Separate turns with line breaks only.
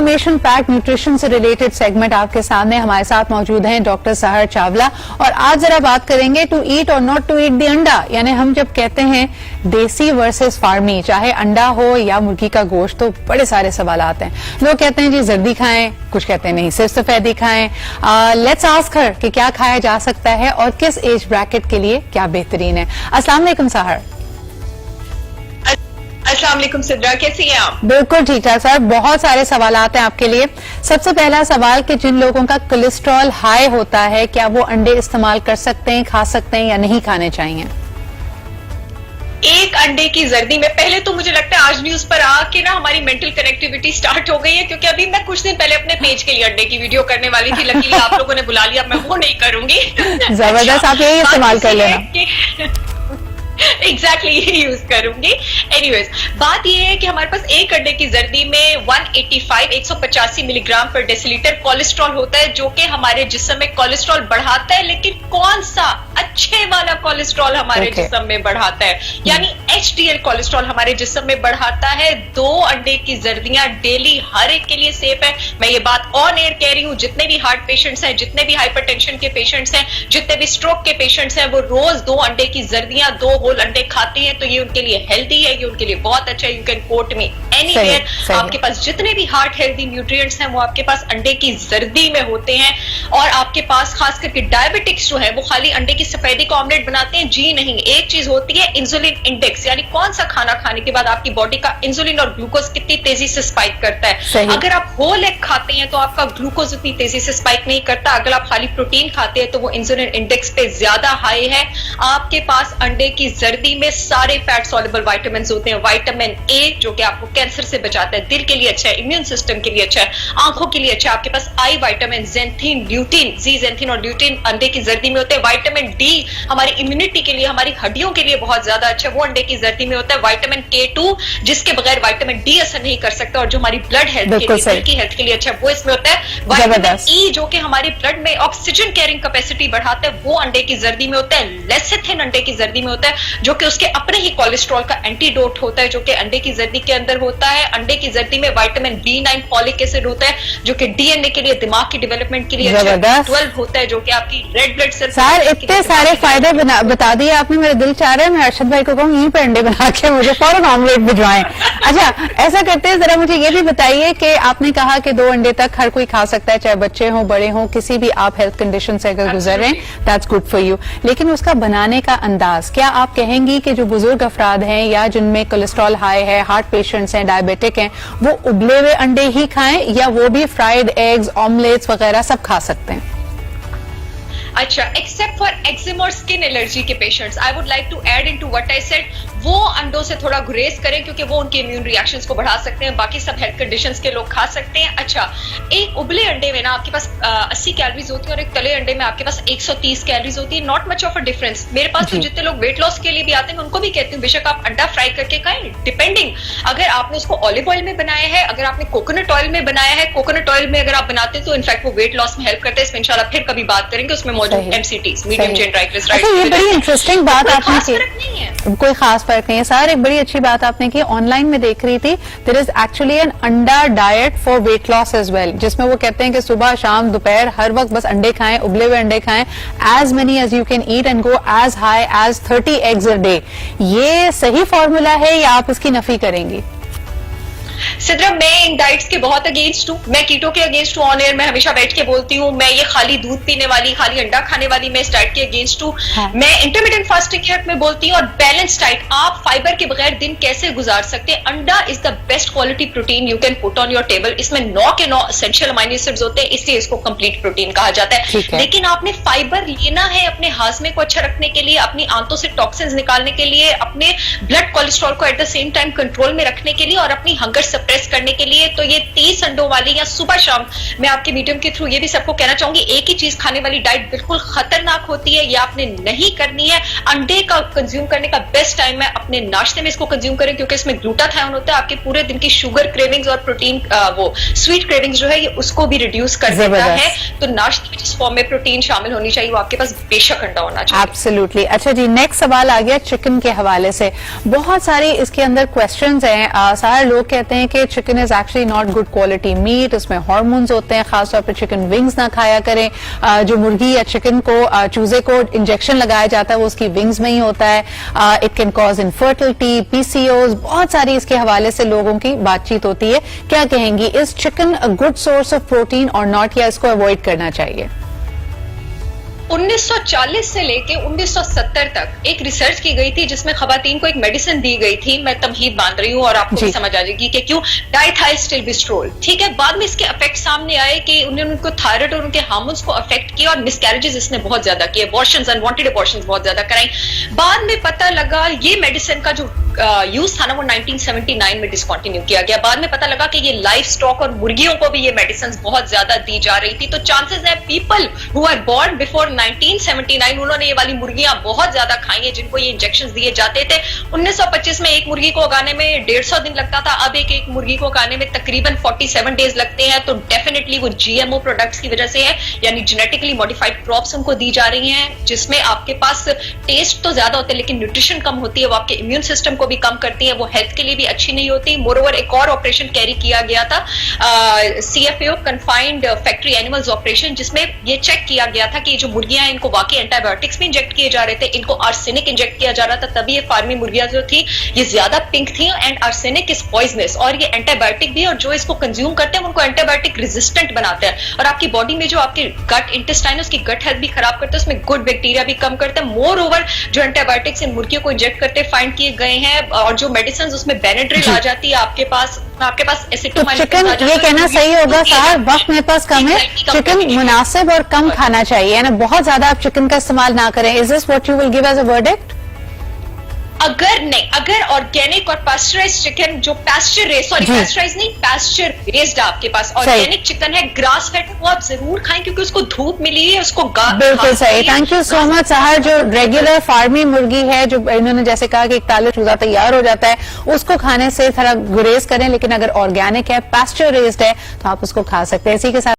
Information pack nutrition से related segment आपके सामने। हमारे साथ मौजूद हैं डॉक्टर सहर चावला और आज जरा बात करेंगे टू ईट और नॉट टू ईट द अंडा, यानी हम जब कहते हैं देसी वर्सेस फार्मी, चाहे अंडा हो या मुर्गी का गोश्त, तो बड़े सारे सवाल आते हैं। लोग कहते हैं जी जर्दी खाएं, कुछ कहते हैं नहीं सिर्फ सफेदी खाएं। लेट्स आस्क हर कि क्या खाया जा सकता है और किस एज ब्रैकेट के लिए क्या बेहतरीन है। अस्सलाम वालेकुम सहर।
अस्सलाम वालेकुम सिद्रा, कैसी हैं आप?
बिल्कुल ठीक ठाक सर, बहुत सारे सवाल आते हैं आपके लिए। सबसे पहला सवाल कि जिन लोगों का कोलेस्ट्रॉल हाई होता है क्या वो अंडे इस्तेमाल कर सकते हैं, खा सकते हैं या नहीं खाने चाहिए?
एक अंडे की जर्दी में पहले तो मुझे लगता है आज न्यूज पर आके ना हमारी मेंटल कनेक्टिविटी स्टार्ट हो गई है, क्योंकि अभी मैं कुछ दिन पहले अपने पेज के लिए अंडे की वीडियो करने वाली थी, लकीली आप लोगों ने बुला लिया, मैं वो नहीं करूंगी।
जबरदस्त, आप यही इस्तेमाल कर लेना।
एग्जैक्टली यही यूज करूंगी। एनीवेज, बात यह है कि हमारे पास एक अंडे की जर्दी में 185 मिलीग्राम पर डेसीलीटर कोलेस्ट्रॉल होता है, जो कि हमारे जिस्म में कोलेस्ट्रॉल बढ़ाता है। लेकिन कौन सा अच्छे वाला कोलेस्ट्रॉल हमारे जिस्म में बढ़ाता है, यानी एचडीएल कोलेस्ट्रॉल हमारे जिस्म में बढ़ाता है। 2 अंडे की जर्दियां डेली हर एक के लिए सेफ है। मैं ये बात ऑन एयर कह रही हूं, जितने भी हार्ट पेशेंट्स हैं, जितने भी हाइपरटेंशन के पेशेंट्स हैं, जितने भी स्ट्रोक के पेशेंट्स हैं, वो रोज 2 अंडे की जर्दियां, 2 होल अंडे खाते हैं, तो ये उनके लिए हेल्दी है, ये उनके लिए बहुत अच्छा है। You can quote me anywhere. आपके पास जितने भी हार्ट हेल्दी न्यूट्रिएंट्स हैं वो आपके पास अंडे की जर्दी में होते हैं। और आपके पास खास करके डायबिटिक्स जो है वो खाली अंडे की सफेदी का ऑमलेट बनाते हैं, जी नहीं। एक चीज होती है इंसुलिन इंडेक्स, यानी कौन सा खाना खाने के बाद आपकी बॉडी का इंसुलिन और ग्लूकोज कितनी तेजी से स्पाइक करता है। अगर आप होल एग खाते हैं तो आपका ग्लूकोज उतनी तेजी से स्पाइक नहीं करता। अगर आप खाली प्रोटीन खाते हैं तो वो इंसुलिन इंडेक्स पे ज्यादा हाई है। आपके पास अंडे की जर्दी में सारे फैट सॉल्युबल विटामिन्स होते हैं। विटामिन ए जो कि आपको कैंसर से बचाता है, दिल के लिए अच्छा है, इम्यून सिस्टम के लिए अच्छा है, आंखों के लिए अच्छा है। आपके पास आई विटामिन, ज़ैंथिन, ल्यूटिन, ज़ैंथिन और ल्यूटिन अंडे की जर्दी में होते हैं। विटामिन डी हमारी इम्यूनिटी के लिए, हमारी हड्डियों के लिए बहुत ज्यादा अच्छा है, वो अंडे की जर्दी में होता है। विटामिन K2 जिसके बगैर विटामिन डी असर नहीं कर सकता और जो हमारी ब्लड हेल्थ के लिए, दिल की हेल्थ के लिए अच्छा है, वो इसमें होता है। विटामिन ई जो कि हमारे ब्लड में ऑक्सीजन कैरिंग कैपेसिटी बढ़ाता है, वो अंडे की जर्दी में होता है। लेसिथिन अंडे की जर्दी में होता है, जो कि उसके अपने ही कोलेस्ट्रॉल का एंटीडोट होता है, जो कि अंडे की जर्दी के अंदर होता है। अंडे की जर्दी में विटामिन B9 फॉलिक एसिड होता है, जो कि डीएनए के लिए, दिमाग की डेवलपमेंट के लिए अच्छा है। B12 होता है जो कि आपकी रेड ब्लड सेल।
सर इतने सारे फायदे बता दिए आपने, मेरे दिल चाह रहा है मैं अरशद भाई को कहूँ यहीं पे अंडे बना के मुझे फौरन ऑमलेट भिजवाएं। अच्छा, ऐसा करते हैं, जरा मुझे ये भी बताइए कि आपने कहा कि 2 अंडे तक हर कोई खा सकता है, चाहे बच्चे हों, बड़े हों, किसी भी आप हेल्थ कंडीशन से अगर गुजर रहे हैं, दैट्स गुड फॉर यू। लेकिन उसका बनाने का अंदाज, क्या आप कहेंगी कि जो बुजुर्ग अफराद हैं या जिनमें कोलेस्ट्रॉल हाई है, हार्ट पेशेंट्स हैं, डायबिटिक हैं, वो उबले हुए अंडे ही खाएं या वो भी फ्राइड एग्स, ऑमलेट्स वगैरह सब खा सकते हैं?
अच्छा, एक्सेप्ट फॉर एक्जिमा और स्किन एलर्जी के patients, I would like to add into what I said, वो अंडों से थोड़ा गुरेज करें क्योंकि वो उनके इम्यून रिएक्शंस को बढ़ा सकते हैं। बाकी सब हेल्थ कंडीशंस के लोग खा सकते हैं। अच्छा, एक उबले अंडे में ना आपके पास 80 कैलोरीज होती है और एक तले अंडे में आपके पास 130 कैलोरीज होती है। Not much of a difference. मेरे पास तो जितने लोग वेट लॉस के लिए भी आते हैं मैं उनको भी कहती हूँ बेशक आप अंडा फ्राई करके खाएं, डिपेंडिंग अगर आपने उसको ऑलिव ऑयल में बनाया है, अगर आपने कोकोनट ऑयल में बनाया है। कोकोनट ऑयल में अगर आप बनाते हैं तो इनफैक्ट वो वेट लॉस में हेल्प करता है। इसमें इंशाल्लाह फिर कभी बात करेंगे, उसमें मौजूद MCTs, मीडियम चेन ट्राइग्लिसराइड्स।
ये बड़ी इंटरेस्टिंग बात आपने की, कोई खास फर्क नहीं है सर। एक बड़ी अच्छी बात आपने की, ऑनलाइन में देख रही थी, there is actually an anda diet for weight loss as well, जिसमें वो कहते हैं कि सुबह शाम दोपहर हर वक्त बस अंडे खाएं, उबले हुए अंडे खाएं, as many as you can eat and go as high as 30 eggs a day. ये सही फॉर्मूला है या आप इसकी नफी करेंगी?
सिद्रा, मैं इन डाइट्स के बहुत अगेंस्ट हूँ, मैं कीटो के अगेंस्ट हूँ। ऑन एयर मैं हमेशा बैठ के बोलती हूँ, मैं ये खाली दूध पीने वाली, खाली अंडा खाने वाली, मैं इस डाइट के अगेंस्ट हूँ। मैं इंटरमिटेंट फास्टिंग के हक में बोलती हूँ और बैलेंस डाइट। आप फाइबर के बगैर दिन कैसे गुजार सकते हैं? अंडा is the best quality protein you can put on your table. इसमें 9 के 9 एसेंशियल अमाइनो एसिड्स होते हैं, इसलिए इसको कंप्लीट प्रोटीन कहा जाता है। लेकिन आपने फाइबर लेना है अपने हाजमे को अच्छा रखने के लिए, अपनी आंतों से टॉक्सिन्स निकालने के लिए, अपने ब्लड कोलेस्ट्रॉल को at the same time control में रखने के लिए और अपनी हंगर सप्रेस करने के लिए। तो ये 30 अंडों वाली या सुबह शाम, मैं आपके मीडियम के थ्रू ये भी सबको कहना चाहूंगी, एक ही चीज खाने वाली डाइट बिल्कुल खतरनाक होती है, ये आपने नहीं करनी है। अंडे का कंज्यूम करने का बेस्ट टाइम है अपने नाश्ते में इसको कंज्यूम करें, क्योंकि इसमें ग्लूटाथायोन होता है, आपके पूरे दिन की शुगर क्रेविंग्स और प्रोटीन वो स्वीट क्रेविंग्स जो है ये उसको भी रिड्यूस कर देता है। तो नाश्ते में जिस फॉर्म में प्रोटीन शामिल होनी चाहिए वो आपके पास बेशक अंडा होना चाहिए।
एब्सोल्युटली। अच्छा जी, नेक्स्ट सवाल आ गया चिकन के हवाले से। बहुत सारी इसके अंदर क्वेश्चंस हैं। सारे लोग कहते कहते हैं कि chicken is actually not good quality meat, इसमें हार्मोन्स होते हैं, खासतौर पर चिकन विंग्स ना खाया करें। जो मुर्गी या चिकन को चूजे को इंजेक्शन लगाया जाता है वो उसकी विंग्स में ही होता है। It can cause infertility, PCOS, बहुत सारी इसके हवाले से लोगों की बातचीत होती है। क्या कहेंगी, is chicken a good source of protein और नॉट, या इसको अवॉइड करना चाहिए?
1940 से लेके 1970 तक एक रिसर्च की गई थी जिसमें खवातीन को एक मेडिसिन दी गई थी, मैं तमहीद बांध रही हूँ और आपको भी समझ आ जाएगी कि क्यों, डाइथाइलस्टिल्बिस्ट्रोल। ठीक है, बाद में इसके इफेक्ट सामने आए कि उन्होंने उनको थायराइड और उनके हार्मोन्स को अफेक्ट किया और मिसकैरेजेस इसने बहुत ज्यादा किए, अबॉर्शंस, अनवांटेड अबॉर्शंस बहुत ज्यादा कराई। बाद में पता लगा ये मेडिसिन का जो यूज था ना वो 1979 में डिसकंटिन्यू किया गया। बाद में पता लगा कि ये लाइफ स्टॉक और मुर्गियों को भी ये मेडिसिन बहुत ज्यादा दी जा रही थी। तो चांसेस है people who are born before 1979 उन्होंने ये वाली मुर्गियां बहुत ज्यादा खाई हैं जिनको ये इंजेक्शन दिए जाते थे। 1925 में एक मुर्गी को उगाने में 150 दिन लगता था, अब एक मुर्गी को उगाने में तकरीबन 47 डेज लगते हैं। तो डेफिनेटली वो जीएमओ प्रोडक्ट्स की वजह से है, यानी जेनेटिकली मॉडिफाइड क्रॉप्स उनको दी जा रही हैं जिसमें आपके पास टेस्ट तो ज्यादा होते हैं लेकिन न्यूट्रिशन कम होती है, वो आपके इम्यून सिस्टम को भी कम करती है, वो हेल्थ के लिए भी अच्छी नहीं होती। मोरओवर एक और ऑपरेशन कैरी किया गया था, CFAO confined factory animals operation, जिसमें ये चेक किया गया था कि जो मुर्गियां इनको वाकई एंटीबायोटिक्स भी इंजेक्ट किए जा रहे थे, इनको आर्सेनिक इंजेक्ट किया जा रहा था, तभी ये फार्मी मुर्गियां जो थी ये ज्यादा पिंक थी। एंड आर्सेनिक इज पॉइजनस और ये एंटीबायोटिक भी, और जो इसको कंज्यूम करते हैं उनको एंटीबायोटिक रेजिस्टेंट बनाता है और आपकी बॉडी में जो आपके गट इंटेस्टाइन उसकी गट हेल्थ भी खराब करते हैं, उसमें गुड बैक्टीरिया भी कम करते हैं। मोर ओवर जो एंटीबायोटिक्स इन मुर्गियों को इंजेक्ट करते फाइंड किए गए हैं और जो मेडिसिन उसमें बेनेड्रिल आ जाती है आपके पास एसिटोमाइसिन।
चिकन ये कहना सही होगा साहब, वक्त मेरे पास कम है, चिकन मुनासिब और कम खाना चाहिए ना, बहुत ज्यादा आप चिकन का इस्तेमाल ना करें। Is this what you will give as a verdict?
अगर ऑर्गेनिक और पास्चराइज्ड चिकन जो पास्चर रेस्ड आपके पास ऑर्गेनिक चिकन है, ग्रास फेड, वो आप जरूर खाएं क्योंकि उसको धूप मिली है, उसको
बिल्कुल सही। थैंक यू सो मच सहर। जो रेगुलर फार्मी मुर्गी है, जो इन्होंने जैसे कहा कि 41 चूजा तैयार हो जाता है, उसको खाने से थोड़ा गुरेज करें, लेकिन अगर ऑर्गेनिक है, पास्चर रेस्ड है, तो आप उसको खा सकते हैं। इसी के साथ